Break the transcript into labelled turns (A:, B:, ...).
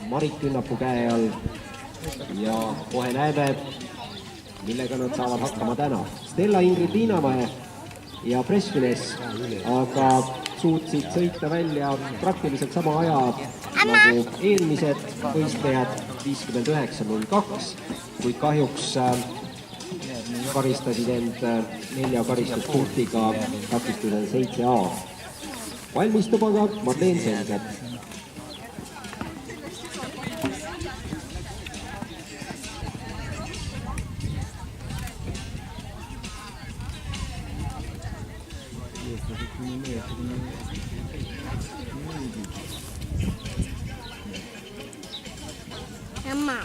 A: Marit Künnapuu käe all ja kohe näeme, millega nad saavad hakkama täna. Stella Ingrid Liinamäe ja Freshfines aga suutsid sõita välja praktiliselt sama aja nagu eelmised võistlejad 59.02, kuid kahjuks karistasid end 4 karistuspunktiga takistusel 7A. Valmistub aga Marleen Selget.
B: Mamma.